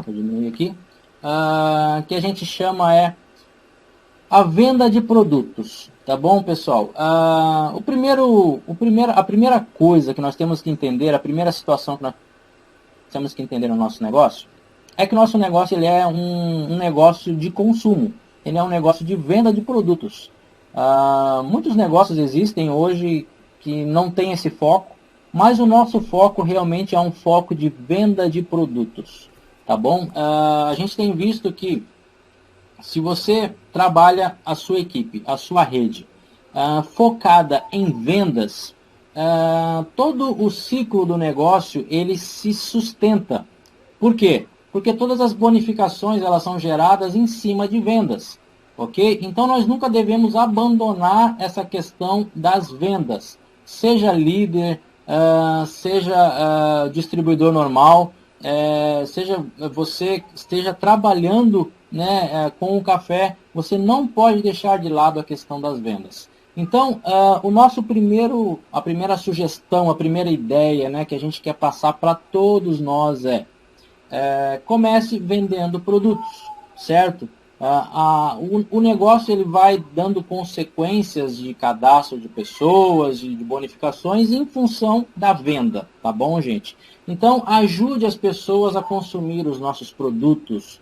vou diminuir aqui, que a gente chama a venda de produtos, tá bom, pessoal? A primeira coisa que nós temos que entender, a primeira situação que nós temos que entender no nosso negócio, é que o nosso negócio ele é um negócio de consumo, ele é um negócio de venda de produtos. Muitos negócios existem hoje que não tem esse foco, mas o nosso foco realmente é um foco de venda de produtos, tá bom? A gente tem visto que se você trabalha a sua equipe, a sua rede, focada em vendas, todo o ciclo do negócio ele se sustenta. Por quê? Porque todas as bonificações elas são geradas em cima de vendas, ok? Então nós nunca devemos abandonar essa questão das vendas, seja líder, seja distribuidor normal, seja você esteja trabalhando, né, com o café, você não pode deixar de lado a questão das vendas. Então, a primeira sugestão, a primeira ideia, né, que a gente quer passar para todos nós comece vendendo produtos, certo? O negócio ele vai dando consequências de cadastro de pessoas, de bonificações em função da venda, tá bom, gente? Então, ajude as pessoas a consumir os nossos produtos,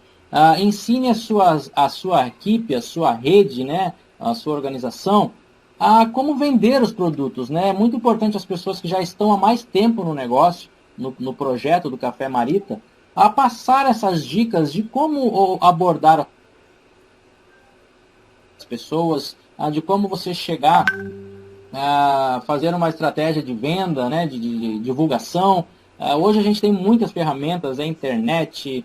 ensine a sua equipe, a sua rede, né, a sua organização, a como vender os produtos, né? É muito importante as pessoas que já estão há mais tempo no negócio, no projeto do Café Marita, a passar essas dicas de como abordar as pessoas, de como você chegar a fazer uma estratégia de venda, né, de divulgação. Hoje a gente tem muitas ferramentas, a internet,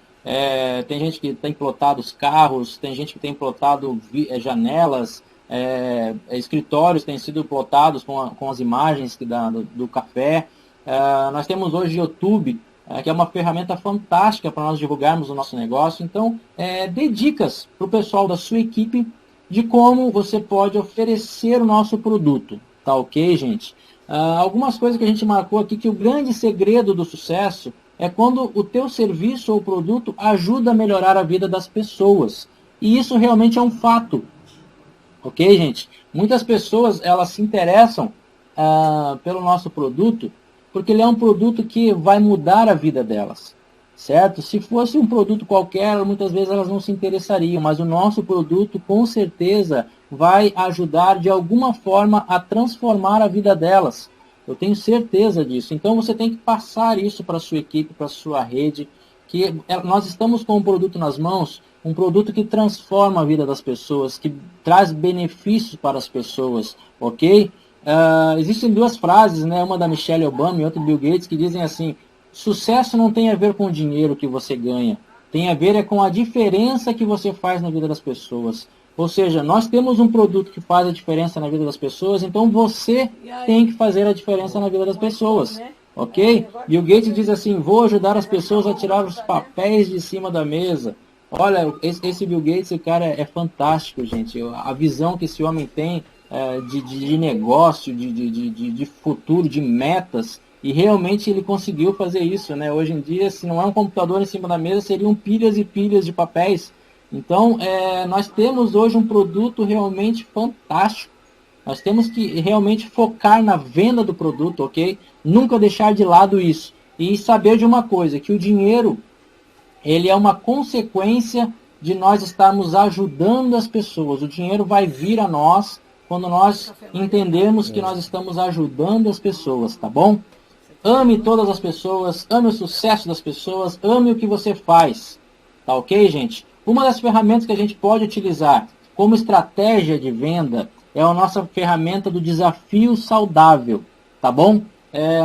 tem gente que tem plotado os carros, tem gente que tem plotado janelas, escritórios têm sido plotados com as imagens do café. Nós temos hoje YouTube, que é uma ferramenta fantástica para nós divulgarmos o nosso negócio. Então, dê dicas para o pessoal da sua equipe de como você pode oferecer o nosso produto. Tá ok, gente? Algumas coisas que a gente marcou aqui, que o grande segredo do sucesso é quando o teu serviço ou produto ajuda a melhorar a vida das pessoas. E isso realmente é um fato. Ok, gente? Muitas pessoas elas se interessam pelo nosso produto porque ele é um produto que vai mudar a vida delas, certo? Se fosse um produto qualquer, muitas vezes elas não se interessariam, mas o nosso produto com certeza vai ajudar de alguma forma a transformar a vida delas. Eu tenho certeza disso. Então você tem que passar isso para a sua equipe, para a sua rede, que nós estamos com um produto nas mãos, um produto que transforma a vida das pessoas, que traz benefícios para as pessoas, ok? Existem duas frases, né, uma da Michelle Obama e outra do Bill Gates, que dizem assim: sucesso não tem a ver com o dinheiro que você ganha, tem a ver com a diferença que você faz na vida das pessoas. Ou seja, nós temos um produto que faz a diferença na vida das pessoas, então você tem que fazer a diferença na vida das pessoas, ok? Bill Gates diz assim: vou ajudar as pessoas a tirar os papéis de cima da mesa. Olha, esse Bill Gates, o cara é fantástico, gente. A visão que esse homem tem de negócio, de futuro, de metas, e realmente ele conseguiu fazer isso, né? Hoje em dia, se não é um computador em cima da mesa, seriam pilhas e pilhas de papéis. Então, nós temos hoje um produto realmente fantástico. Nós temos que realmente focar na venda do produto, ok? Nunca deixar de lado isso. E saber de uma coisa, que o dinheiro, ele é uma consequência de nós estarmos ajudando as pessoas. O dinheiro vai vir a nós quando nós entendermos que nós estamos ajudando as pessoas, tá bom? Ame todas as pessoas, ame o sucesso das pessoas, ame o que você faz, tá ok, gente? Uma das ferramentas que a gente pode utilizar como estratégia de venda é a nossa ferramenta do desafio saudável, tá bom?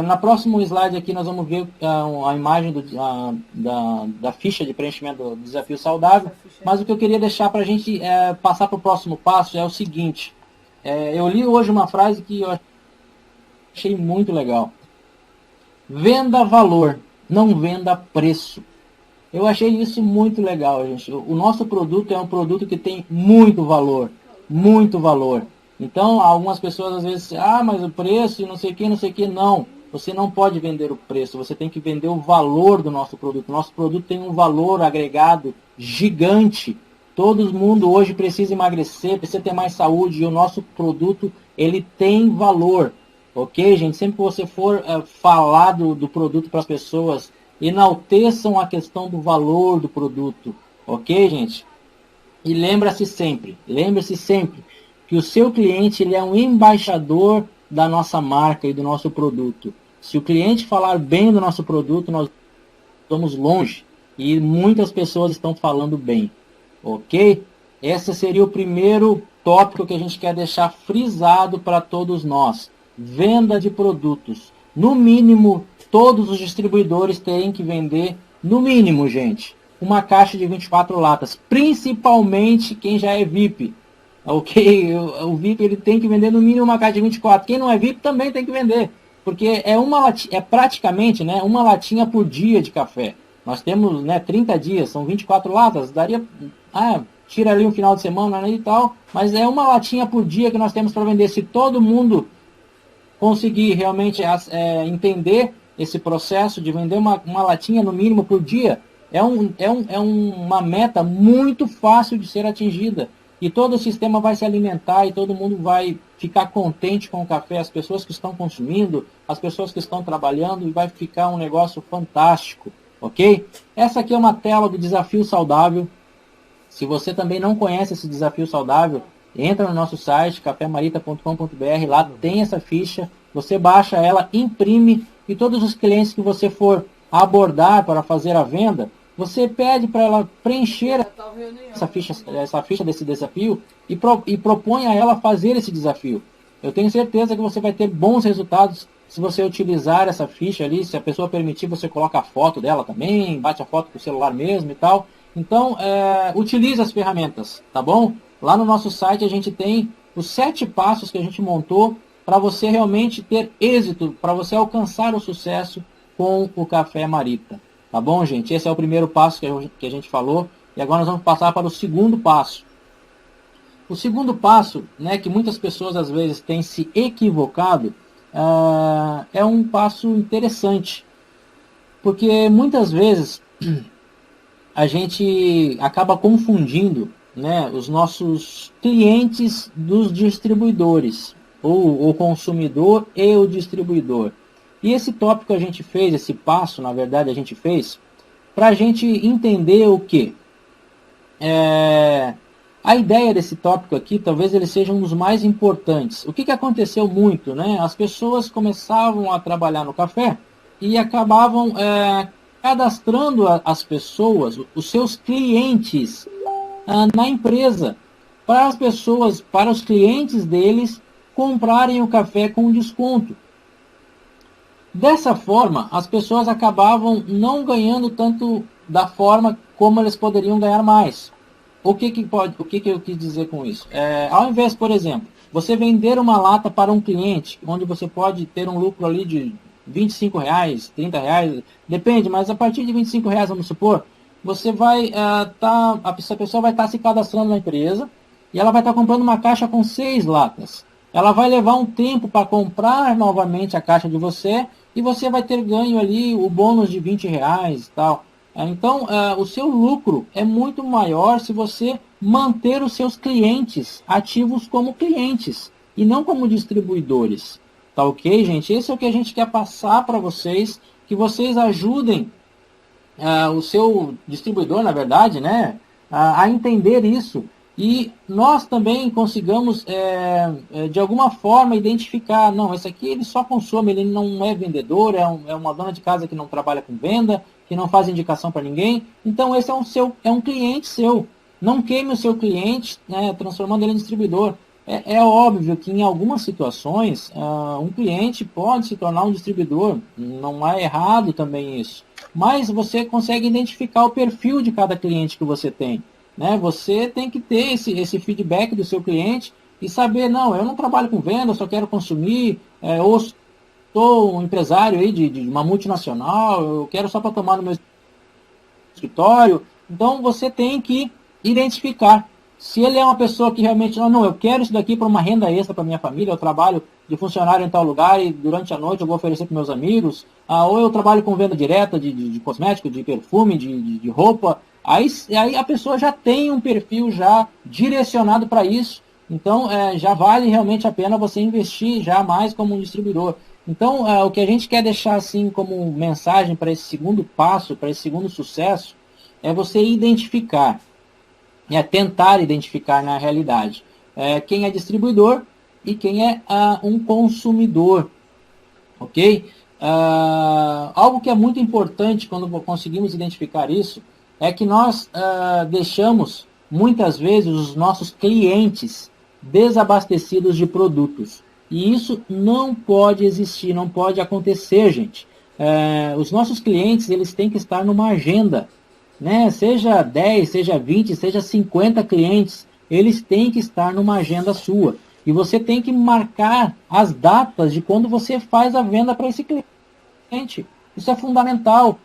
Na próximo slide aqui nós vamos ver a imagem da ficha de preenchimento do desafio saudável, mas o que eu queria deixar para a gente passar para o próximo passo é o seguinte: eu li hoje uma frase que eu achei muito legal. Venda valor, não venda preço. Eu achei isso muito legal, gente. O nosso produto é um produto que tem muito valor, muito valor. Então, algumas pessoas às vezes, mas o preço, não sei o que, não sei o que. Não, você não pode vender o preço, você tem que vender o valor do nosso produto. Nosso produto tem um valor agregado gigante. Todo mundo hoje precisa emagrecer, precisa ter mais saúde, e o nosso produto, ele tem valor. Ok, gente? Sempre que você for falar do produto para as pessoas, enalteçam a questão do valor do produto. Ok, gente? E lembre-se sempre que o seu cliente, ele é um embaixador da nossa marca e do nosso produto. Se o cliente falar bem do nosso produto, nós estamos longe. E muitas pessoas estão falando bem. Ok? Esse seria o primeiro tópico que a gente quer deixar frisado para todos nós. Venda de produtos. No mínimo, todos os distribuidores têm que vender, no mínimo, gente, uma caixa de 24 latas. Principalmente quem já é VIP. Ok? O VIP, ele tem que vender no mínimo uma caixa de 24. Quem não é VIP também tem que vender. Porque é praticamente, né, uma latinha por dia de café. Nós temos, né, 30 dias, são 24 latas. Daria... tira ali um final de semana, né, e tal. Mas é uma latinha por dia que nós temos para vender. Se todo mundo conseguir realmente entender esse processo de vender uma latinha no mínimo por dia, é uma meta muito fácil de ser atingida. E todo o sistema vai se alimentar e todo mundo vai ficar contente com o café, as pessoas que estão consumindo, as pessoas que estão trabalhando, e vai ficar um negócio fantástico, ok? Essa aqui é uma tela do Desafio Saudável. Se você também não conhece esse Desafio Saudável, entra no nosso site, cafemarita.com.br, lá tem essa ficha, você baixa ela, imprime, e todos os clientes que você for abordar para fazer a venda, você pede para ela preencher essa ficha desse desafio e propõe a ela fazer esse desafio. Eu tenho certeza que você vai ter bons resultados se você utilizar essa ficha ali. Se a pessoa permitir, você coloca a foto dela também, bate a foto com o celular mesmo e tal. Então, utilize as ferramentas, tá bom? Lá no nosso site a gente tem os 7 passos que a gente montou para você realmente ter êxito, para você alcançar o sucesso com o Café Marita. Tá bom, gente? Esse é o primeiro passo que a gente falou. E agora nós vamos passar para o segundo passo. O segundo passo, né, que muitas pessoas às vezes têm se equivocado, é um passo interessante. Porque muitas vezes a gente acaba confundindo, né, os nossos clientes dos distribuidores, ou o consumidor e o distribuidor. E esse tópico a gente fez, esse passo, na verdade, a gente fez para a gente entender o que? A ideia desse tópico aqui, talvez ele seja um dos mais importantes. O que aconteceu muito, né? As pessoas começavam a trabalhar no café e acabavam cadastrando as pessoas, os seus clientes, na empresa, para as pessoas, para os clientes deles comprarem o café com desconto. Dessa forma, as pessoas acabavam não ganhando tanto da forma como eles poderiam ganhar mais. O que eu quis dizer com isso? Ao invés, por exemplo, você vender uma lata para um cliente, onde você pode ter um lucro ali de R$25, R$30, depende, mas a partir de R$25, vamos supor, você vai essa pessoa vai estar se cadastrando na empresa e ela vai estar comprando uma caixa com 6 latas. Ela vai levar um tempo para comprar novamente a caixa de você e você vai ter ganho ali o bônus de R$20 e tal. Então, o seu lucro é muito maior se você manter os seus clientes ativos como clientes e não como distribuidores. Tá ok, gente? Esse é o que a gente quer passar para vocês, que vocês ajudem o seu distribuidor, na verdade, né, a entender isso. E nós também consigamos, de alguma forma, identificar, não, esse aqui ele só consome, ele não é vendedor, é uma dona de casa que não trabalha com venda, que não faz indicação para ninguém. Então esse é um cliente seu. Não queime o seu cliente, né, transformando ele em distribuidor. É óbvio que em algumas situações, um cliente pode se tornar um distribuidor, não é errado também isso. Mas você consegue identificar o perfil de cada cliente que você tem. Né? Você tem que ter esse feedback do seu cliente e saber, não, eu não trabalho com venda, eu só quero consumir, ou sou um empresário aí de uma multinacional, eu quero só para tomar no meu escritório. Então você tem que identificar Se ele é uma pessoa que realmente, não, eu quero isso daqui para uma renda extra para minha família, eu trabalho de funcionário em tal lugar e durante a noite eu vou oferecer para meus amigos, ou eu trabalho com venda direta de cosmético, de perfume, de roupa, aí a pessoa já tem um perfil já direcionado para isso, então já vale realmente a pena você investir já mais como um distribuidor. Então, o que a gente quer deixar assim como mensagem para esse segundo passo, para esse segundo sucesso, é você identificar, tentar identificar na realidade quem é distribuidor e quem é um consumidor, ok? Algo que é muito importante quando conseguimos identificar isso é que nós deixamos muitas vezes os nossos clientes desabastecidos de produtos. E isso não pode existir, não pode acontecer, gente. Os nossos clientes, eles têm que estar numa agenda, né? Seja 10, seja 20, seja 50 clientes, eles têm que estar numa agenda sua. E você tem que marcar as datas de quando você faz a venda para esse cliente. Isso é fundamental.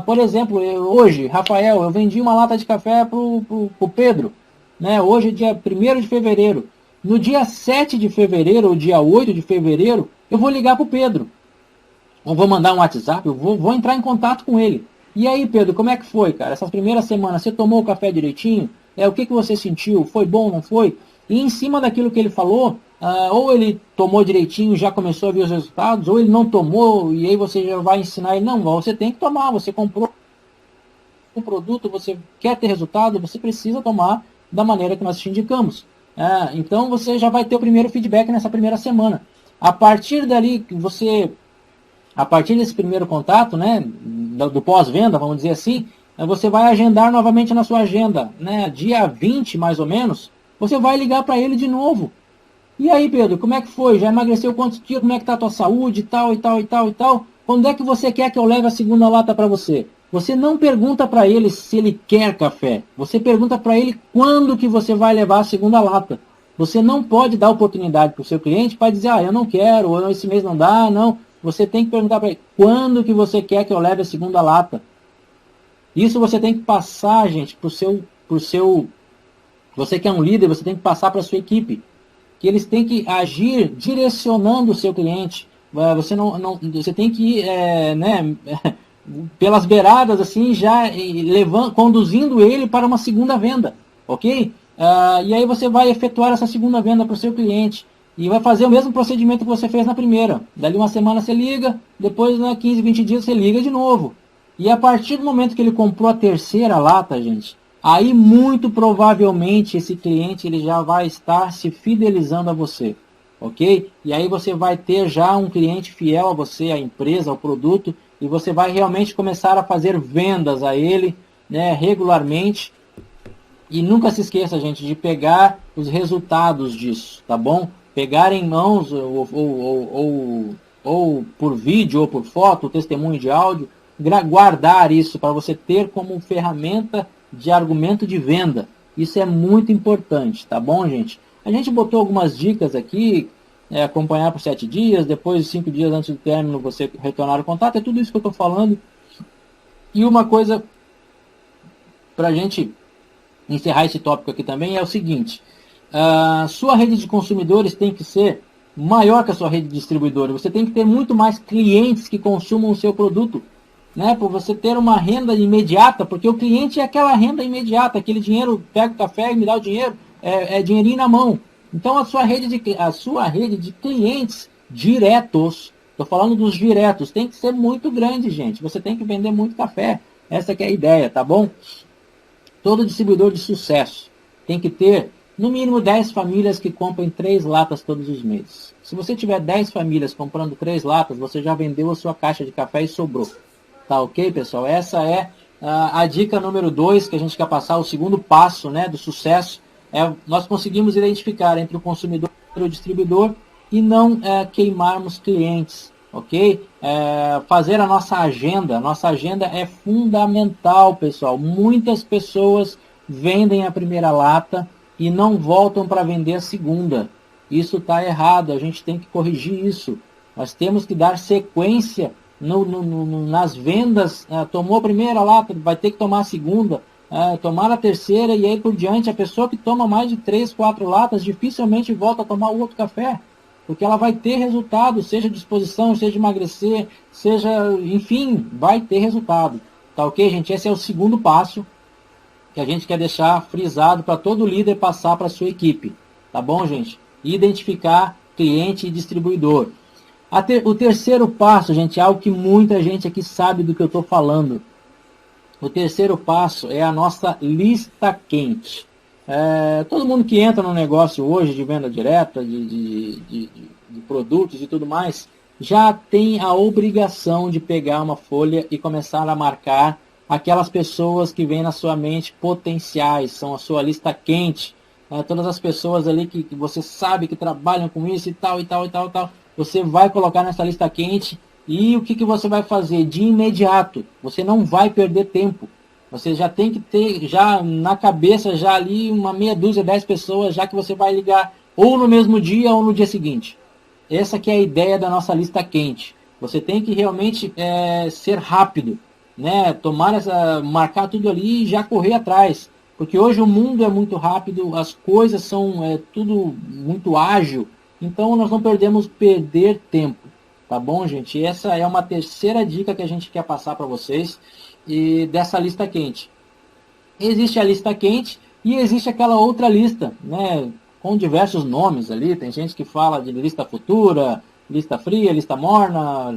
Por exemplo, hoje, Rafael, eu vendi uma lata de café para o Pedro. Né? Hoje é dia 1º de fevereiro. No dia 7 de fevereiro ou dia 8 de fevereiro, eu vou ligar para o Pedro. Eu vou mandar um WhatsApp, eu vou entrar em contato com ele. E aí, Pedro, como é que foi, cara? Essas primeiras semanas, você tomou o café direitinho? O que você sentiu? Foi bom, não foi? E em cima daquilo que ele falou, ou ele tomou direitinho, já começou a ver os resultados, ou ele não tomou, e aí você já vai ensinar ele, não, você tem que tomar, você comprou um produto, você quer ter resultado, você precisa tomar da maneira que nós te indicamos. Então você já vai ter o primeiro feedback nessa primeira semana. A partir dali, a partir desse primeiro contato, né, do pós-venda, vamos dizer assim, você vai agendar novamente na sua agenda, né, dia 20 mais ou menos, você vai ligar para ele de novo. E aí, Pedro, como é que foi? Já emagreceu quantos dias? Como é que está a tua saúde? Tal, e tal, e tal, e tal. Quando é que você quer que eu leve a segunda lata para você? Você não pergunta para ele se ele quer café. Você pergunta para ele quando que você vai levar a segunda lata. Você não pode dar oportunidade para o seu cliente para dizer, eu não quero, ou esse mês não dá, não. Você tem que perguntar para ele, quando que você quer que eu leve a segunda lata? Isso você tem que passar, gente, pro seu... Você que é um líder, você tem que passar para a sua equipe. Que eles têm que agir direcionando o seu cliente. Você tem que ir, pelas beiradas, assim, já conduzindo ele para uma segunda venda, ok? E aí você vai efetuar essa segunda venda para o seu cliente. E vai fazer o mesmo procedimento que você fez na primeira. Dali uma semana você liga, depois 15, 20 dias você liga de novo. E a partir do momento que ele comprou a terceira lata, gente, aí muito provavelmente esse cliente ele já vai estar se fidelizando a você, ok? E aí você vai ter já um cliente fiel a você, à empresa, ao produto, e você vai realmente começar a fazer vendas a ele, né, regularmente. E nunca se esqueça, gente, de pegar os resultados disso, tá bom? Pegar em mãos, ou por vídeo, ou por foto, testemunho de áudio, guardar isso para você ter como ferramenta de argumento de venda. Isso é muito importante, tá bom, gente? A gente botou algumas dicas aqui, acompanhar por 7 dias, depois 5 dias antes do término você retornar o contato, é tudo isso que eu estou falando. E uma coisa, para a gente encerrar esse tópico aqui também, é o seguinte: sua rede de consumidores tem que ser maior que a sua rede de distribuidores. Você tem que ter muito mais clientes que consumam o seu produto, né, para você ter uma renda imediata, porque o cliente é aquela renda imediata, aquele dinheiro, pega o café e me dá o dinheiro, é dinheirinho na mão. Então a sua rede de clientes diretos, estou falando dos diretos, tem que ser muito grande, gente. Você tem que vender muito café. Essa que é a ideia, tá bom? Todo distribuidor de sucesso tem que ter no mínimo 10 famílias que comprem 3 latas todos os meses. Se você tiver 10 famílias comprando 3 latas, você já vendeu a sua caixa de café e sobrou. Tá ok, pessoal? Essa é a dica número 2 que a gente quer passar, o segundo passo, né, do sucesso. Nós conseguimos identificar entre o consumidor e o distribuidor e não queimarmos clientes, ok? Fazer a nossa agenda é fundamental, pessoal. Muitas pessoas vendem a primeira lata e não voltam para vender a segunda. Isso está errado, a gente tem que corrigir isso. Nós temos que dar sequência nas vendas. Tomou a primeira lata, vai ter que tomar a segunda. tomar a terceira e aí por diante, a pessoa que toma mais de 3, 4 latas dificilmente volta a tomar o outro café, porque ela vai ter resultado, seja disposição, seja emagrecer, seja, enfim, vai ter resultado. Tá ok, gente? Esse é o segundo passo que a gente quer deixar frisado para todo líder passar para a sua equipe. Tá bom, gente? Identificar cliente e distribuidor. O terceiro passo, gente, é algo que muita gente aqui sabe do que eu estou falando. O terceiro passo é a nossa lista quente. Todo mundo que entra no negócio hoje de venda direta, de produtos e tudo mais, já tem a obrigação de pegar uma folha e começar a marcar aquelas pessoas que vêm na sua mente potenciais, são a sua lista quente. Todas as pessoas ali que você sabe que trabalham com isso e tal, e tal, e tal, e tal. Você vai colocar nessa lista quente e o que você vai fazer? De imediato, você não vai perder tempo. Você já tem que ter já na cabeça já ali uma meia dúzia, 10 pessoas já que você vai ligar ou no mesmo dia ou no dia seguinte. Essa que é a ideia da nossa lista quente. Você tem que realmente ser rápido, né? Marcar tudo ali e já correr atrás. Porque hoje o mundo é muito rápido, as coisas são tudo muito ágil, então nós não podemos perder tempo. Tá bom, gente? Essa é uma terceira dica que a gente quer passar para vocês e dessa lista quente. Existe a lista quente e existe aquela outra lista, né? Com diversos nomes ali. Tem gente que fala de lista futura, lista fria, lista morna,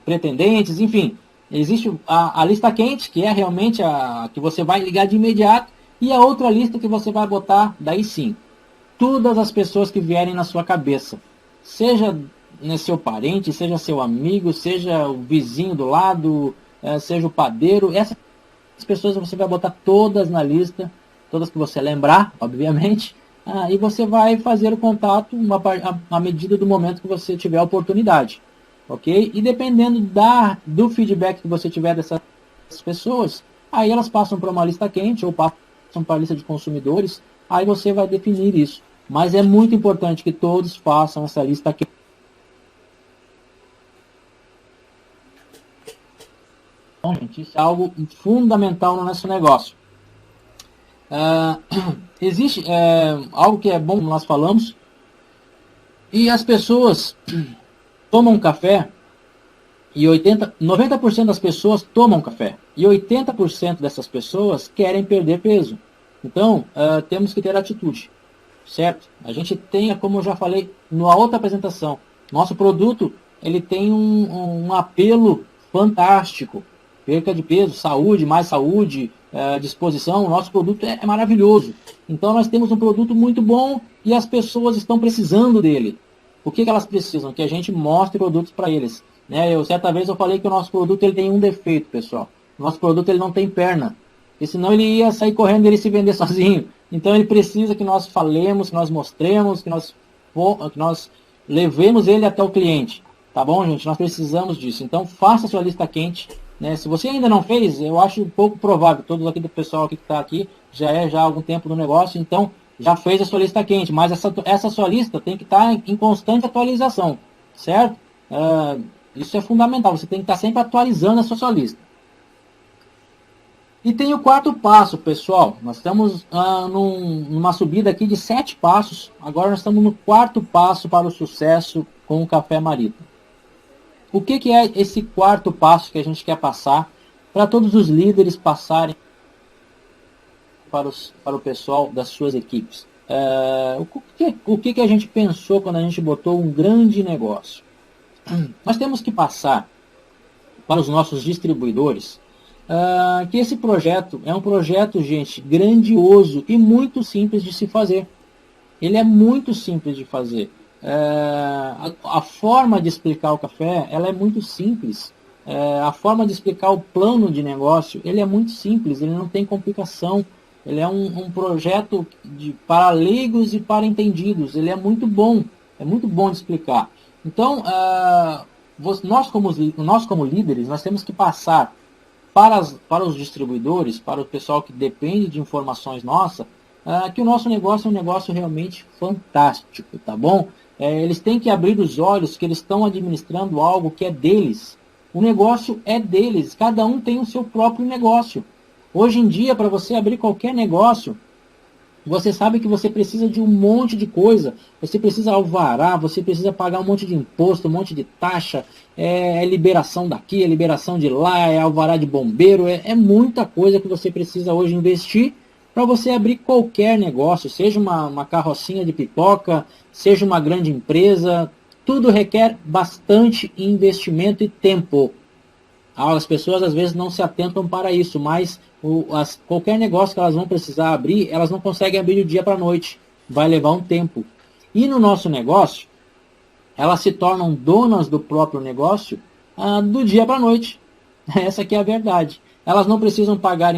pretendentes, enfim. Existe a lista quente, que é realmente a que você vai ligar de imediato, e a outra lista que você vai botar, daí sim, todas as pessoas que vierem na sua cabeça. Seja seu parente, seja seu amigo, seja o vizinho do lado, seja o padeiro. Essas pessoas você vai botar todas na lista, todas que você lembrar, obviamente, e você vai fazer o contato à medida do momento que você tiver a oportunidade. Ok? E dependendo do feedback que você tiver dessas pessoas, aí elas passam para uma lista quente ou passam para a lista de consumidores, aí você vai definir isso. Mas é muito importante que todos façam essa lista quente. Então, gente, isso é algo fundamental no nosso negócio. Existe algo que é bom, como nós falamos, e as pessoas tomam café e 90% das pessoas tomam café e 80% dessas pessoas querem perder peso. Então, temos que ter atitude, certo? A gente tem, como eu já falei na outra apresentação, nosso produto ele tem um apelo fantástico. Perca de peso, saúde, mais saúde, disposição, o nosso produto é maravilhoso. Então nós temos um produto muito bom e as pessoas estão precisando dele. O que elas precisam? Que a gente mostre produtos para eles. Certa vez eu falei que o nosso produto ele tem um defeito, pessoal. O nosso produto ele não tem perna. E senão ele ia sair correndo e ele se vender sozinho. Então ele precisa que nós falemos, que nós mostremos, que nós levemos ele até o cliente. Tá bom, gente? Nós precisamos disso. Então faça a sua lista quente. Se você ainda não fez, eu acho pouco provável. Todos aqui do pessoal que está aqui já há algum tempo no negócio, então já fez a sua lista quente. Mas essa sua lista tem que estar em constante atualização, certo? Isso é fundamental. Você tem que estar sempre atualizando a sua lista. E tem o quarto passo, pessoal. Nós estamos numa subida aqui de 7 passos. Agora nós estamos no quarto passo para o sucesso com o Café Marita. O que é esse quarto passo que a gente quer passar para todos os líderes passarem para o pessoal das suas equipes? O que a gente pensou quando a gente botou um grande negócio? Nós temos que passar para os nossos distribuidores que esse projeto é um projeto, gente, grandioso e muito simples de se fazer. Ele é muito simples de fazer. A forma de explicar o café ela é muito simples. A forma de explicar o plano de negócio ele é muito simples, ele não tem complicação. Ele é um projeto para leigos e para entendidos. Ele é muito bom de explicar. Então, nós como líderes, nós temos que passar para os distribuidores, para o pessoal que depende de informações nossas, que o nosso negócio é um negócio realmente fantástico, tá bom? Eles têm que abrir os olhos que eles estão administrando algo que é deles. O negócio é deles, cada um tem o seu próprio negócio. Hoje em dia, para você abrir qualquer negócio, você sabe que você precisa de um monte de coisa. Você precisa alvará, você precisa pagar um monte de imposto, um monte de taxa, é liberação daqui, é liberação de lá, é alvará de bombeiro, é muita coisa que você precisa hoje investir para você abrir qualquer negócio, seja uma carrocinha de pipoca, seja uma grande empresa, tudo requer bastante investimento e tempo. As pessoas às vezes não se atentam para isso, mas qualquer negócio que elas vão precisar abrir, elas não conseguem abrir do dia para a noite. Vai levar um tempo. E no nosso negócio, elas se tornam donas do próprio negócio do dia para a noite. Essa aqui é a verdade. Elas não precisam pagar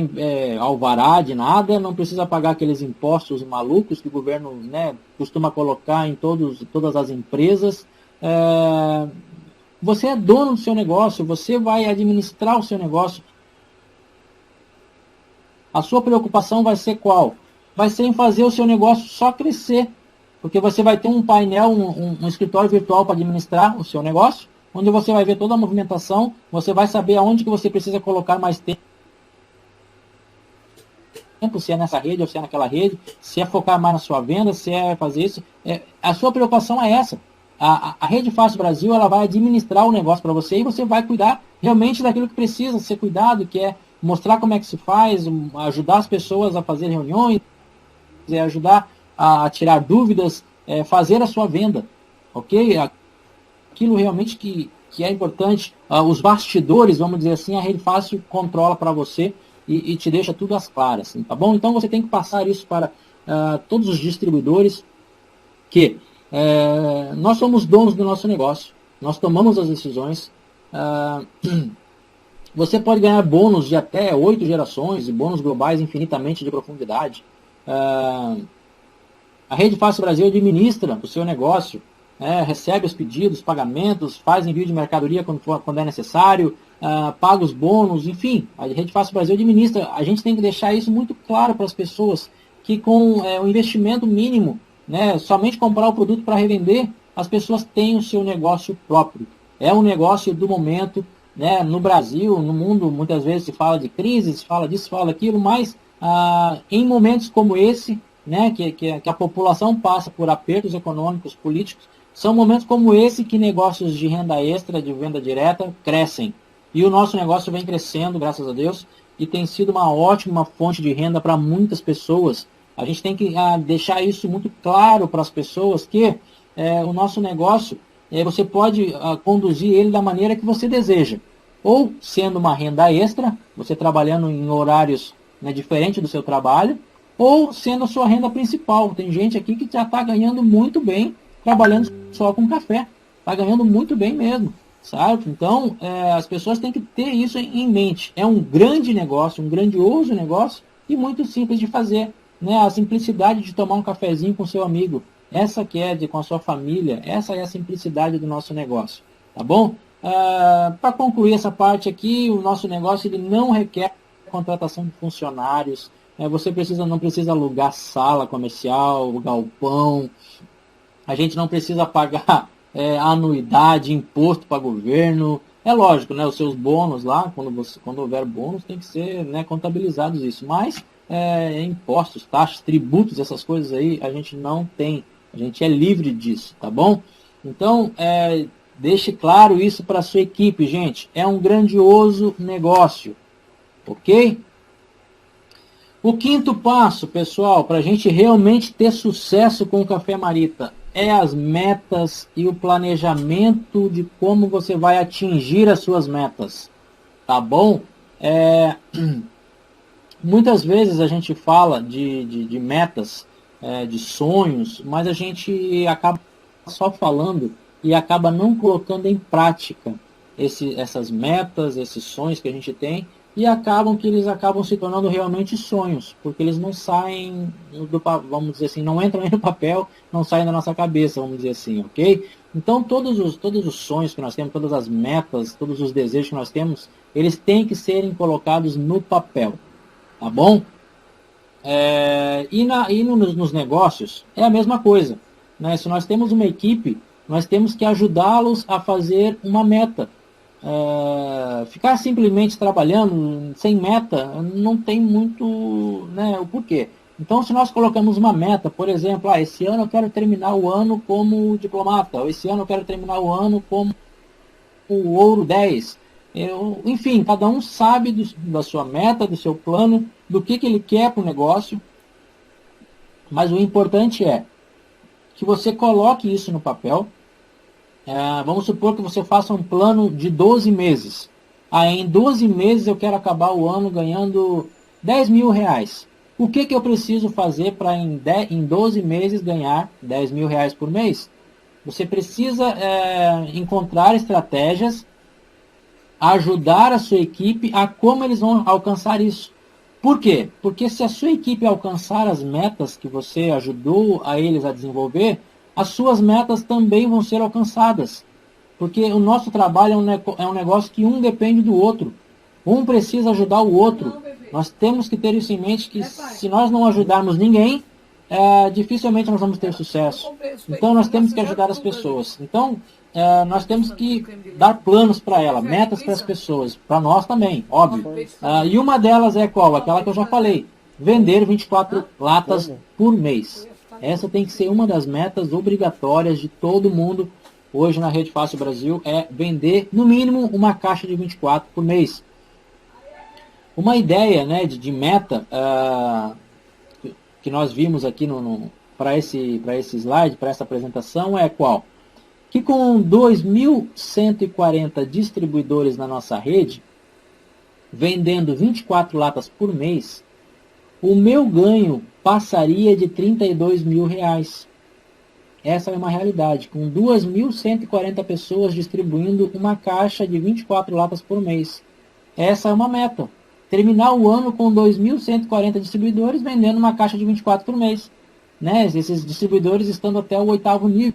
alvará de nada, não precisam pagar aqueles impostos malucos que o governo, né, costuma colocar em todas as empresas. Você é dono do seu negócio, você vai administrar o seu negócio. A sua preocupação vai ser qual? Vai ser em fazer o seu negócio só crescer. Porque você vai ter um painel, um escritório virtual para administrar o seu negócio, onde você vai ver toda a movimentação, você vai saber aonde que você precisa colocar mais tempo, se é nessa rede ou se é naquela rede, se é focar mais na sua venda, se é fazer isso. A sua preocupação é essa. A Rede Fácil Brasil, ela vai administrar o negócio para você e você vai cuidar realmente daquilo que precisa ser cuidado, que é mostrar como é que se faz, ajudar as pessoas a fazer reuniões, ajudar a tirar dúvidas, fazer a sua venda, ok? Aquilo realmente que é importante, os bastidores, vamos dizer assim, a Rede Fácil controla para você e te deixa tudo às claras, tá bom? Então você tem que passar isso para todos os distribuidores, que nós somos donos do nosso negócio, nós tomamos as decisões. Você pode ganhar bônus de até 8 gerações e bônus globais infinitamente de profundidade. A Rede Fácil Brasil administra o seu negócio, recebe os pedidos, pagamentos, faz envio de mercadoria quando é necessário, paga os bônus, enfim, a Rede Fácil Brasil administra. A gente tem que deixar isso muito claro para as pessoas, que com o investimento mínimo, somente comprar o produto para revender, as pessoas têm o seu negócio próprio. É um negócio do momento, no Brasil, no mundo, muitas vezes se fala de crise, se fala disso, se fala daquilo, mas em momentos como esse, que a população passa por apertos econômicos, políticos, são momentos como esse que negócios de renda extra, de venda direta, crescem. E o nosso negócio vem crescendo, graças a Deus, e tem sido uma ótima fonte de renda para muitas pessoas. A gente tem que deixar isso muito claro para as pessoas, que o nosso negócio, você pode conduzir ele da maneira que você deseja. Ou sendo uma renda extra, você trabalhando em horários diferentes do seu trabalho, ou sendo a sua renda principal. Tem gente aqui que já está ganhando muito bem trabalhando só com café. Está ganhando muito bem mesmo, certo? Então, as pessoas têm que ter isso em mente. É um grande negócio, um grandioso negócio e muito simples de fazer. A simplicidade de tomar um cafezinho com seu amigo. Essa que é com a sua família, essa é a simplicidade do nosso negócio. Tá bom? Para concluir essa parte aqui, o nosso negócio ele não requer contratação de funcionários. Você não precisa alugar sala comercial, galpão. A gente não precisa pagar anuidade, imposto para governo. É lógico, os seus bônus lá, quando houver bônus, tem que ser contabilizados isso. Mas impostos, taxas, tributos, essas coisas aí, a gente não tem. A gente é livre disso, tá bom? Então, deixe claro isso para a sua equipe, gente. É um grandioso negócio, ok? O quinto passo, pessoal, para a gente realmente ter sucesso com o Café Marita, é as metas e o planejamento de como você vai atingir as suas metas, tá bom? Muitas vezes a gente fala de metas, de sonhos, mas a gente acaba só falando e acaba não colocando em prática essas metas, esses sonhos que a gente tem, e eles acabam se tornando realmente sonhos, porque eles não saem vamos dizer assim, não entram aí no papel, não saem da nossa cabeça, vamos dizer assim, ok? Então todos os sonhos que nós temos, todas as metas, todos os desejos que nós temos, eles têm que serem colocados no papel, tá bom? Nos negócios é a mesma coisa, Se nós temos uma equipe, nós temos que ajudá-los a fazer uma meta. ficar simplesmente trabalhando sem meta não tem muito, né, o porquê. Então, se nós colocamos uma meta, por exemplo, esse ano eu quero terminar o ano como diplomata, ou esse ano eu quero terminar o ano como o ouro 10. Enfim, cada um sabe da sua meta, do seu plano, do que ele quer para o negócio, mas o importante é que você coloque isso no papel. Vamos supor que você faça um plano de 12 meses. Em 12 meses eu quero acabar o ano ganhando 10 mil reais. O que eu preciso fazer para em 12 meses ganhar 10 mil reais por mês? Você precisa encontrar estratégias, ajudar a sua equipe a como eles vão alcançar isso. Por quê? Porque se a sua equipe alcançar as metas que você ajudou a eles a desenvolver, as suas metas também vão ser alcançadas. Porque o nosso trabalho é um negócio que um depende do outro. Um precisa ajudar o outro. Nós temos que ter isso em mente, que se nós não ajudarmos ninguém, dificilmente nós vamos ter sucesso. Então nós temos que ajudar as pessoas. Então nós temos que dar planos para ela, metas para as pessoas, para nós também, óbvio. E uma delas é qual? Aquela que eu já falei, vender 24 latas por mês. Essa tem que ser uma das metas obrigatórias de todo mundo hoje na Rede Fácil Brasil, é vender no mínimo uma caixa de 24 por mês. Uma ideia, né, de meta que nós vimos aqui para esse slide, para essa apresentação, é qual? Que com 2.140 distribuidores na nossa rede, vendendo 24 latas por mês, o meu ganho passaria de 32 mil reais. Essa é uma realidade, com 2.140 pessoas distribuindo uma caixa de 24 latas por mês. Essa é uma meta. Terminar o ano com 2.140 distribuidores vendendo uma caixa de 24 por mês. Né? Esses distribuidores estando até o 8º nível.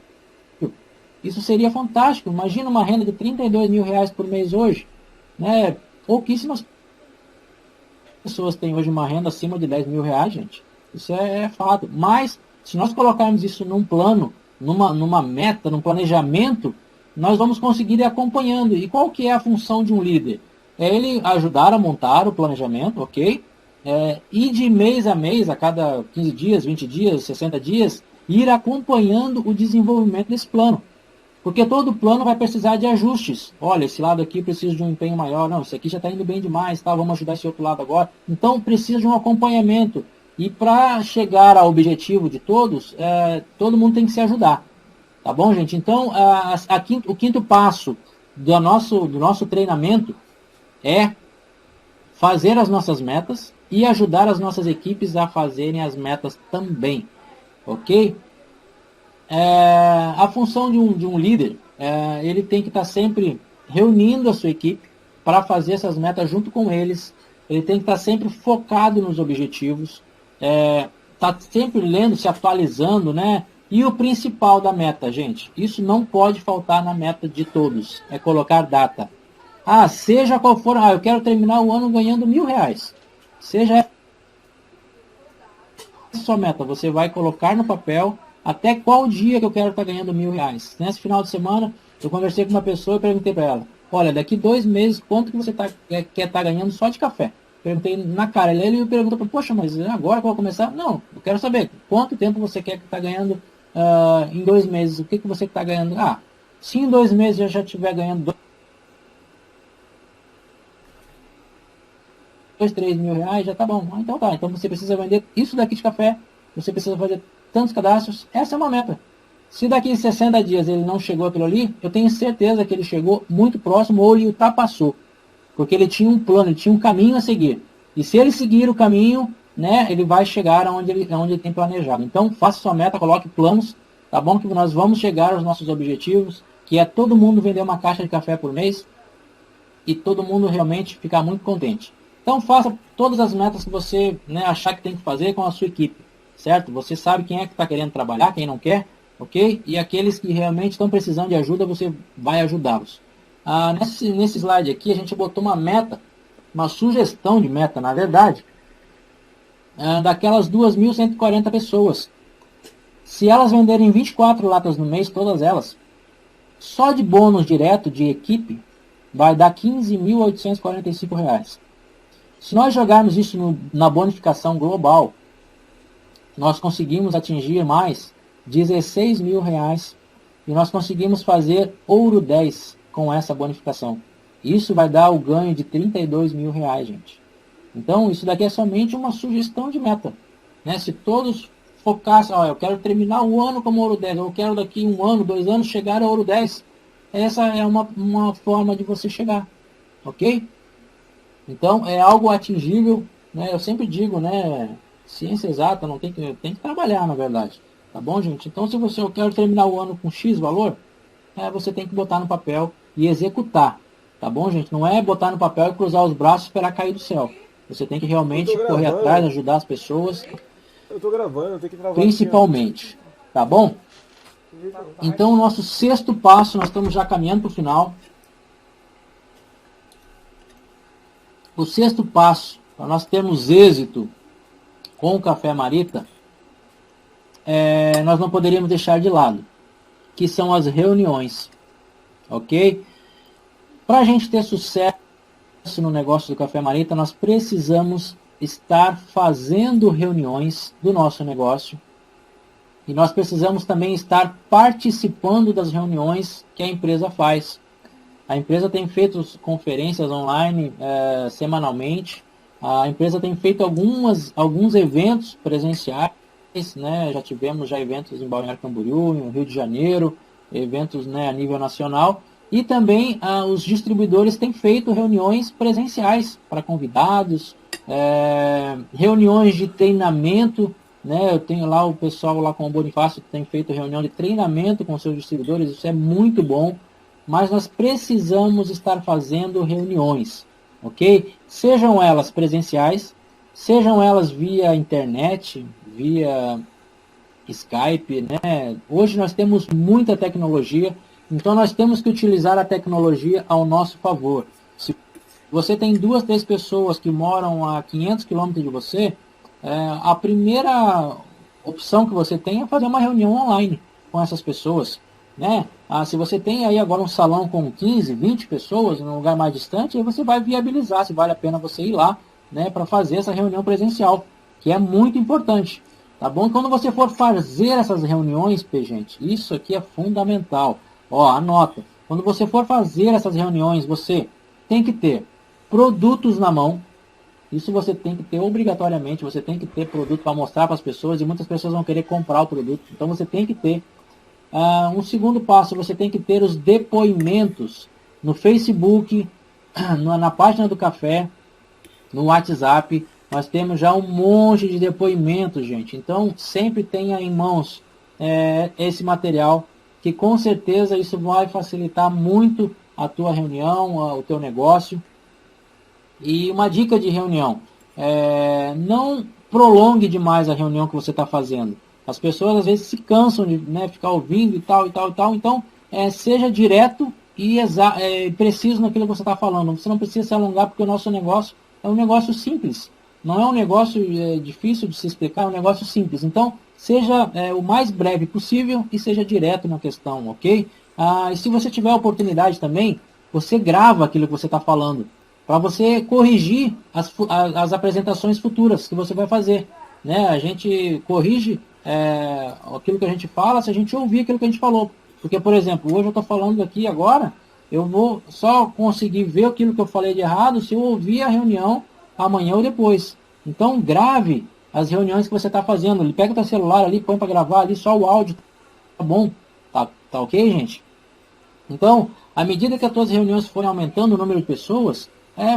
Isso seria fantástico. Imagina uma renda de 32 mil reais por mês hoje. Né? Pouquíssimas pessoas têm hoje uma renda acima de 10 mil reais, gente. Isso é fato. Mas, se nós colocarmos isso num plano, numa meta, num planejamento, nós vamos conseguir ir acompanhando. E qual que é a função de um líder? É ele ajudar a montar o planejamento, ok? E de mês a mês, a cada 15 dias, 20 dias, 60 dias, ir acompanhando o desenvolvimento desse plano. Porque todo plano vai precisar de ajustes. Olha, esse lado aqui precisa de um empenho maior. Não, esse aqui já está indo bem demais, tá? Vamos ajudar esse outro lado agora. Então, precisa de um acompanhamento. E para chegar ao objetivo de todos, todo mundo tem que se ajudar. Tá bom, gente? Então, o quinto passo do nosso treinamento é fazer as nossas metas e ajudar as nossas equipes a fazerem as metas também. Ok? A função de um líder, ele tem que estar sempre reunindo a sua equipe para fazer essas metas junto com eles. Ele tem que estar sempre focado nos objetivos, tá sempre lendo, se atualizando, né? E o principal da meta, gente, isso não pode faltar na meta de todos, é colocar data. Seja qual for, eu quero terminar o ano ganhando 1.000 reais. Seja essa a sua meta, você vai colocar no papel até qual dia que eu quero estar ganhando 1.000 reais. Nesse final de semana, eu conversei com uma pessoa e perguntei para ela, olha, daqui 2 meses, quanto que você quer estar ganhando só de café? Perguntei na cara, ele me perguntou, poxa, mas agora que eu vou começar? Não, eu quero saber, quanto tempo você quer que está ganhando em 2 meses? O que você está ganhando? Se em 2 meses eu já estiver ganhando 2, 3 mil reais, já tá bom. Então tá, então você precisa vender isso daqui de café, você precisa fazer tantos cadastros, essa é uma meta. Se daqui 60 dias ele não chegou aquilo ali, eu tenho certeza que ele chegou muito próximo ou ele ultrapassou. Porque ele tinha um plano, ele tinha um caminho a seguir. E se ele seguir o caminho, né, ele vai chegar aonde ele tem planejado. Então, faça sua meta, coloque planos, tá bom? Que nós vamos chegar aos nossos objetivos, que é todo mundo vender uma caixa de café por mês e todo mundo realmente ficar muito contente. Então, faça todas as metas que você, né, achar que tem que fazer com a sua equipe, certo? Você sabe quem é que está querendo trabalhar, quem não quer, ok? E aqueles que realmente estão precisando de ajuda, você vai ajudá-los. Nesse slide aqui, a gente botou uma meta, uma sugestão de meta, na verdade, daquelas 2.140 pessoas. Se elas venderem 24 latas no mês, todas elas, só de bônus direto de equipe, vai dar R$ 15.845. Se nós jogarmos isso na bonificação global, nós conseguimos atingir mais R$ 16.000 e nós conseguimos fazer ouro 10 com essa bonificação. Isso vai dar o ganho de R$ 32.000, gente. Então, isso daqui é somente uma sugestão de meta, né? Se todos focassem, eu quero terminar o ano como ouro 10, eu quero daqui 1 ano, 2 anos chegar a ouro 10, essa é uma forma de você chegar, ok? Então, é algo atingível, né? Eu sempre digo, né? Ciência exata não tem que trabalhar, na verdade. Tá bom, gente? Então, se eu quero terminar o ano com X valor, você tem que botar no papel e executar. Tá bom, gente? Não é botar no papel e cruzar os braços e esperar cair do céu. Você tem que realmente correr atrás, ajudar as pessoas. Eu tô gravando, eu tenho que travar. Principalmente. Tá bom? Então, o nosso 6º passo, nós estamos já caminhando para o final. O 6º passo, para nós termos êxito com o Café Marita, nós não poderíamos deixar de lado, que são as reuniões, ok? Para a gente ter sucesso no negócio do Café Marita, nós precisamos estar fazendo reuniões do nosso negócio e nós precisamos também estar participando das reuniões que a empresa faz. A empresa tem feito conferências online semanalmente. A empresa tem feito alguns eventos presenciais, né? Já tivemos eventos em Balneário Camboriú, no Rio de Janeiro, eventos, né, a nível nacional. E também os distribuidores têm feito reuniões presenciais para convidados, reuniões de treinamento, né? Eu tenho lá o pessoal lá com o Bonifácio que tem feito reunião de treinamento com seus distribuidores, isso é muito bom. Mas nós precisamos estar fazendo reuniões, ok? Sejam elas presenciais, sejam elas via internet, via Skype, né? Hoje nós temos muita tecnologia, então nós temos que utilizar a tecnologia ao nosso favor. Se você tem 2, 3 pessoas que moram a 500 km de você, a primeira opção que você tem é fazer uma reunião online com essas pessoas, né? Se você tem aí agora um salão com 15, 20 pessoas num lugar mais distante, aí você vai viabilizar se vale a pena você ir lá, né, para fazer essa reunião presencial, que é muito importante, tá bom? Quando você for fazer essas reuniões, gente, isso aqui é fundamental. Anota. Quando você for fazer essas reuniões, você tem que ter produtos na mão. Isso você tem que ter obrigatoriamente, você tem que ter produto para mostrar para as pessoas e muitas pessoas vão querer comprar o produto. Então você tem que ter. Um segundo passo, você tem que ter os depoimentos no Facebook, na página do café, no WhatsApp. Nós temos já um monte de depoimentos, gente. Então sempre tenha em mãos esse material, que com certeza isso vai facilitar muito a tua reunião, o teu negócio. E uma dica de reunião, não prolongue demais a reunião que você está fazendo. As pessoas às vezes se cansam de, né, ficar ouvindo e tal. Então, seja direto e preciso naquilo que você está falando. Você não precisa se alongar, porque o nosso negócio é um negócio simples. Não é um negócio difícil de se explicar, é um negócio simples. Então, seja o mais breve possível e seja direto na questão, ok? E se você tiver a oportunidade também, você grava aquilo que você está falando, para você corrigir as apresentações futuras que você vai fazer, né? A gente corrige aquilo que a gente fala se a gente ouvir aquilo que a gente falou. Porque, por exemplo, hoje eu estou falando aqui agora, eu vou só conseguir ver aquilo que eu falei de errado se eu ouvir a reunião amanhã ou depois. Então, grave as reuniões que você está fazendo. Ele pega o teu celular ali, põe para gravar ali só o áudio. Tá bom? Tá ok, gente? Então, à medida que as tuas reuniões forem aumentando o número de pessoas,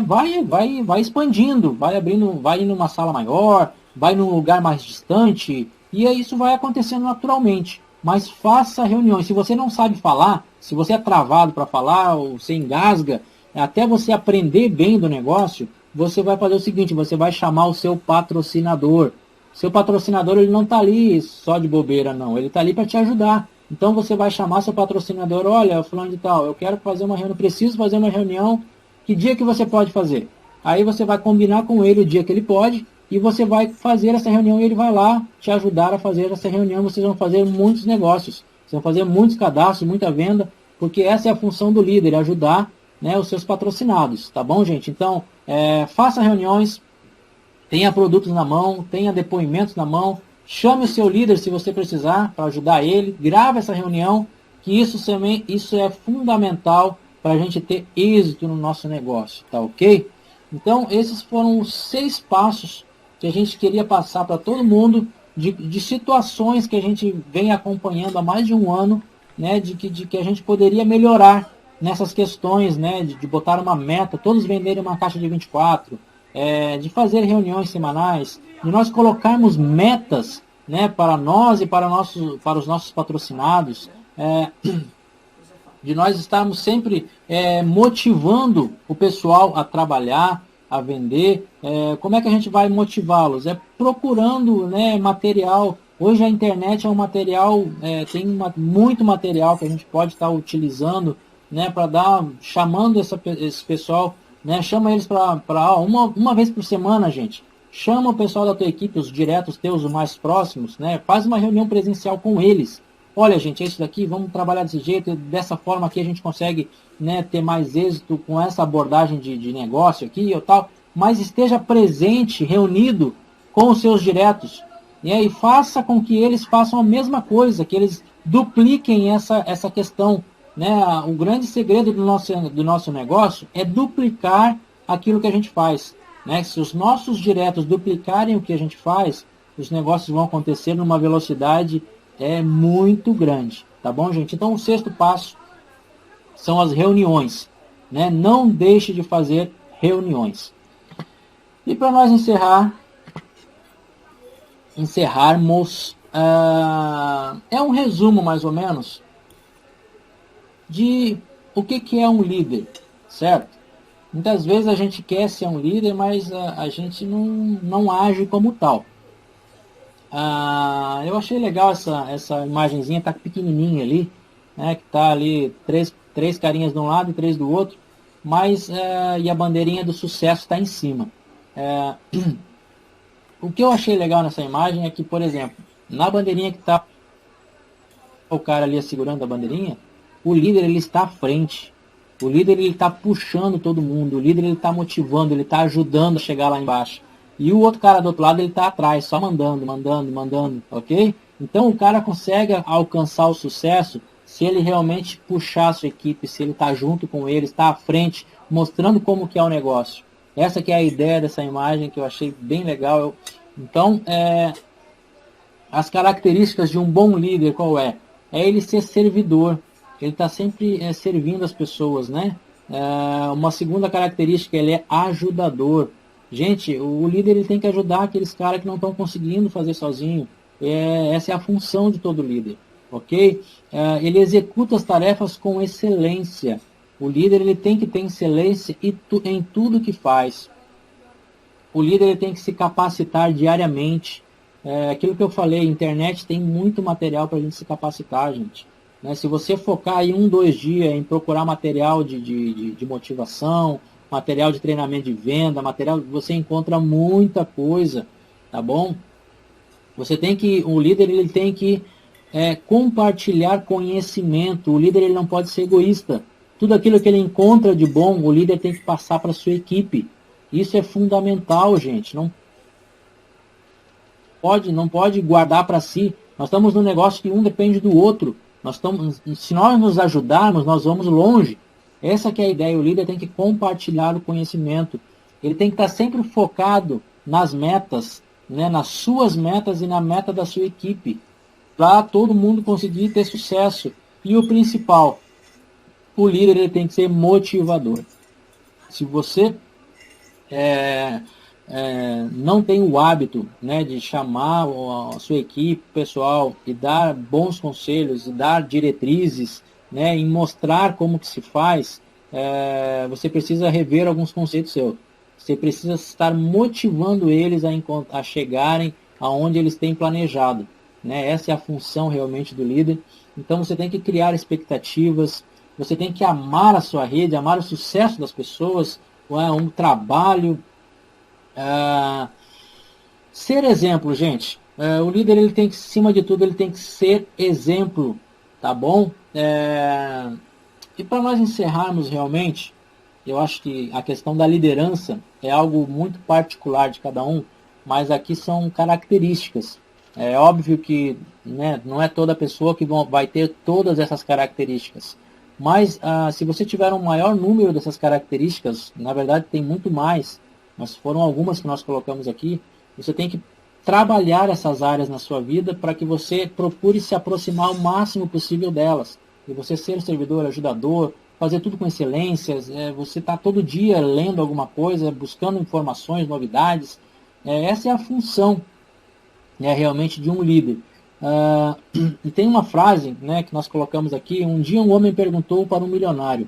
vai expandindo, vai indo numa sala maior, vai num lugar mais distante, e isso vai acontecendo naturalmente. Mas faça reuniões. Se você não sabe falar, se você é travado para falar, ou você engasga, até você aprender bem do negócio, você vai fazer o seguinte, você vai chamar o seu patrocinador. Seu patrocinador, ele não está ali só de bobeira, não. Ele está ali para te ajudar. Então você vai chamar seu patrocinador, olha, fulano de tal, eu quero fazer uma reunião, preciso fazer uma reunião, que dia que você pode fazer? Aí você vai combinar com ele o dia que ele pode, e você vai fazer essa reunião e ele vai lá te ajudar a fazer essa reunião. Vocês vão fazer muitos negócios, vocês vão fazer muitos cadastros, muita venda, porque essa é a função do líder, ajudar né, os seus patrocinados, tá bom, gente? Então, faça reuniões, tenha produtos na mão, tenha depoimentos na mão, chame o seu líder se você precisar para ajudar ele, grave essa reunião, que isso é fundamental para a gente ter êxito no nosso negócio, tá ok? Então, esses foram os 6 passos que a gente queria passar para todo mundo, de situações que a gente vem acompanhando há mais de um ano, né, de que a gente poderia melhorar nessas questões, né, de botar uma meta, todos venderem uma caixa de 24, de fazer reuniões semanais, de nós colocarmos metas, né, para nós e para os nossos patrocinados, de nós estarmos sempre motivando o pessoal a trabalhar, a vender. Como é que a gente vai motivá-los? Procurando, né, material. Hoje a internet é um material, tem muito material que a gente pode estar utilizando, né, para chamando esse pessoal, né, chama eles para uma vez por semana, gente. Chama o pessoal da tua equipe, os diretos teus, os mais próximos, né, faz uma reunião presencial com eles. Olha, gente, é isso daqui, vamos trabalhar desse jeito, dessa forma aqui a gente consegue, né, ter mais êxito com essa abordagem de negócio aqui ou tal, mas esteja presente, reunido com os seus diretos, e faça com que eles façam a mesma coisa, que eles dupliquem essa questão, né? O grande segredo do nosso negócio é duplicar aquilo que a gente faz, né? Se os nossos diretos duplicarem o que a gente faz, os negócios vão acontecer numa velocidade muito grande, tá bom, gente? Então, o 6º passo são as reuniões, né? Não deixe de fazer reuniões. E para nós encerrarmos, um resumo mais ou menos de o que é um líder, certo? Muitas vezes a gente quer ser um líder, mas a gente não age como tal. Eu achei legal essa imagenzinha, tá pequenininha ali, né, que tá ali três carinhas de um lado e 3 do outro, mas e a bandeirinha do sucesso está em cima. O que eu achei legal nessa imagem é que, por exemplo, na bandeirinha que tá o cara ali segurando a bandeirinha, o líder ele está à frente. O líder ele está puxando todo mundo, o líder ele está motivando, ele está ajudando a chegar lá embaixo. E o outro cara do outro lado ele está atrás, só mandando, ok? Então o cara consegue alcançar o sucesso se ele realmente puxar a sua equipe, se ele está junto com eles, está à frente, mostrando como que é o negócio. Essa que é a ideia dessa imagem que eu achei bem legal. Então, as características de um bom líder qual é? É ele ser servidor. Ele está sempre servindo as pessoas, né? Uma segunda característica, ele é ajudador. Gente, o líder ele tem que ajudar aqueles caras que não estão conseguindo fazer sozinho. Essa é a função de todo líder, ok? Ele executa as tarefas com excelência. O líder ele tem que ter excelência em tudo que faz. O líder ele tem que se capacitar diariamente. Aquilo que eu falei, a internet tem muito material para a gente se capacitar, gente. Né? Se você focar aí 1, 2 dias em procurar material de motivação, material de treinamento de venda, você encontra muita coisa, tá bom? O líder ele tem que compartilhar conhecimento. O líder ele não pode ser egoísta. Tudo aquilo que ele encontra de bom, o líder tem que passar para a sua equipe. Isso é fundamental, gente. Não pode guardar para si. Nós estamos num negócio que um depende do outro. Se nós nos ajudarmos, nós vamos longe. Essa que é a ideia. O líder tem que compartilhar o conhecimento. Ele tem que estar sempre focado nas metas, né, nas suas metas e na meta da sua equipe, para todo mundo conseguir ter sucesso. E o principal, o líder ele tem que ser motivador. Se você não tem o hábito, né, de chamar a sua equipe, pessoal, e dar bons conselhos, e dar diretrizes, né, e mostrar como que se faz, você precisa rever alguns conceitos seus. Você precisa estar motivando eles a chegarem aonde eles têm planejado. Né? Essa é a função realmente do líder. Então você tem que criar expectativas, você tem que amar a sua rede, amar o sucesso das pessoas, um trabalho. Ser exemplo, gente. O líder ele tem que, acima de tudo, ele tem que ser exemplo, tá bom? E para nós encerrarmos realmente, eu acho que a questão da liderança é algo muito particular de cada um, mas aqui são características. É óbvio que, né, não é toda pessoa que vai ter todas essas características. Mas se você tiver um maior número dessas características, na verdade tem muito mais, mas foram algumas que nós colocamos aqui, você tem que trabalhar essas áreas na sua vida para que você procure se aproximar o máximo possível delas. E você ser servidor, ajudador, fazer tudo com excelência, você está todo dia lendo alguma coisa, buscando informações, novidades. Essa é a função, né, realmente de um líder. E tem uma frase, né, que nós colocamos aqui: um dia um homem perguntou para um milionário: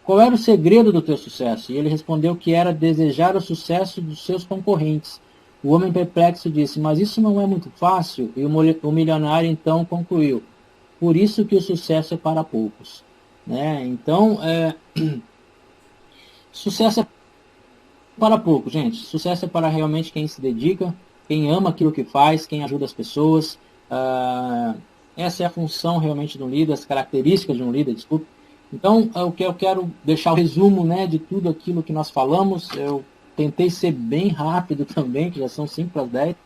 qual era o segredo do teu sucesso? E ele respondeu que era desejar o sucesso dos seus concorrentes. O homem perplexo disse: mas isso não é muito fácil? E o milionário então concluiu: por isso que o sucesso é para poucos. Né? Então, sucesso é para poucos, gente. Sucesso é para realmente quem se dedica, quem ama aquilo que faz, quem ajuda as pessoas. Essa é a função realmente de um líder, as características de um líder, desculpe. Então, o que eu quero deixar o resumo, né, de tudo aquilo que nós falamos. Eu tentei ser bem rápido também, que já são 5 para as 10.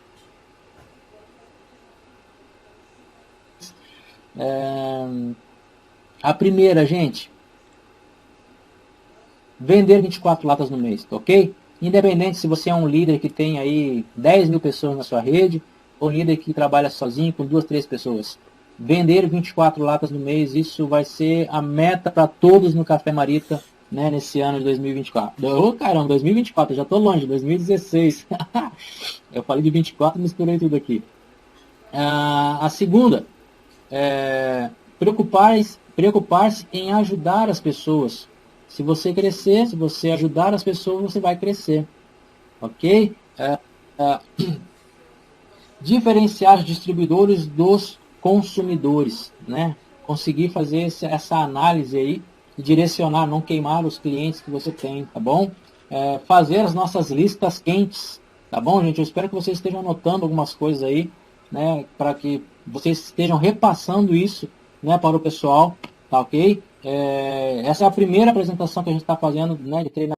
A primeira, gente, vender 24 latas no mês, ok? Independente se você é um líder que tem aí 10 mil pessoas na sua rede, ou um líder que trabalha sozinho com 2, 3 pessoas. Vender 24 latas no mês, isso vai ser a meta para todos no Café Marita, né, nesse ano de 2024. Ô, caramba, 2024, eu já estou longe, 2016. Eu falei de 24 e misturei tudo aqui. A segunda, preocupar-se em ajudar as pessoas. Se você crescer, se você ajudar as pessoas, você vai crescer. Ok? Diferenciar os distribuidores dos consumidores, né? Conseguir fazer essa análise aí e direcionar, não queimar os clientes que você tem, tá bom? Fazer as nossas listas quentes, tá bom, gente? Eu espero que vocês estejam anotando algumas coisas aí, né? Para que vocês estejam repassando isso, né, para o pessoal, tá ok? Essa é a primeira apresentação que a gente está fazendo, né, de treinamento.